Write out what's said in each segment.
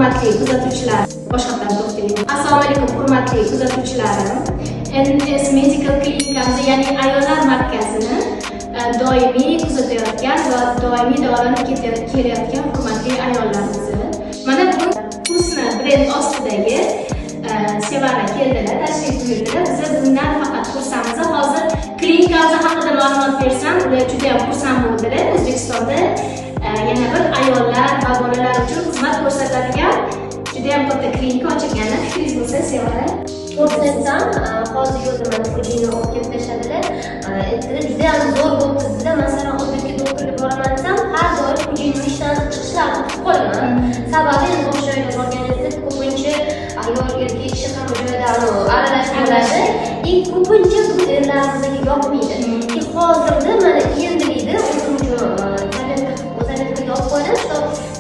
hurmatli kuzatuvchilar, boshqatdan to'xtaylik. Assalomu alaykum, hurmatli kuzatuvchilarim. NS Medical Clinicamizda, ya'ni ayollar markazini doimiy kuzatayotgan va doimiy davolanib kelayotgan hurmatli ayollarimizni. Mana bugun Husna brend ostidagi Sevara keldilar, tashrif buyurdilar. Biz bundan faqat xursandmiz. Hozir klinikamiz haqida ma'lumot bersam, ular juda ham xursand bo'ldilar. O'zbekistonda yana bir ayollar va bolalar uchun xizmat ko'rsatadigan juda ham katta klinika ochilgani fikringiz bo'lsa, Sevara. To'g'risam, hozir yo'lda mana xo'jayinni olib kelib tashladilar. Juda ham zo'r bo'lib bizda, masalan, o'zbekka doktorga boraman desam, har doim xo'jayinning ishdan chiqishlari kutib qolaman. Sababi endi o'sha joyga borganingizda ko'pincha ayol erkak ishi ham joyda aralashib ko'pincha bu erlarimizga yoqmaydi. Hozirda mana endilikda o'zim uchun zaryadkaga olib qo'ydim.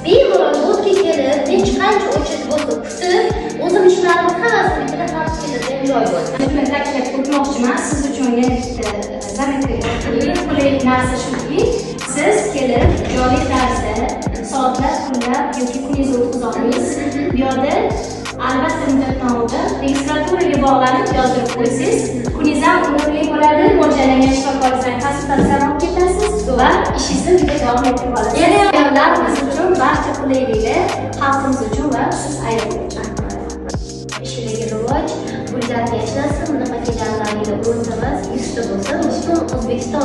Bemalol bo'tga kelib, necha qancha o'chib bo'lsa kutib, o'zim ishlarimni hammasini bitta hal qiladigan joy bo'ldi. Shuni taklif qilmoqchiman, siz uchun yana bitta qulay narsa shuki, siz kelib jonli tarzda soatlab, kunlab yoki kuningizni o'tkaza olasiz. Bu yerda albatta muddat davomida registraturaga bog'lanib yozdirib qo'ysangiz, kuningiz ham unumli bo'ladi, mo'ljallangan shifokorlardan konsultatsiya olib ketasiz va ishingizni juda davom ettirib olasiz. Yana ayollarimiz uchun barcha qulayliklar, xalqimiz uchun va siz ayollar uchun. Ishidagi rivoj, gullar yashnasin, bunaqa keganlarni o'rta emas, 100 ta bo'lsa, butun O'zbekiston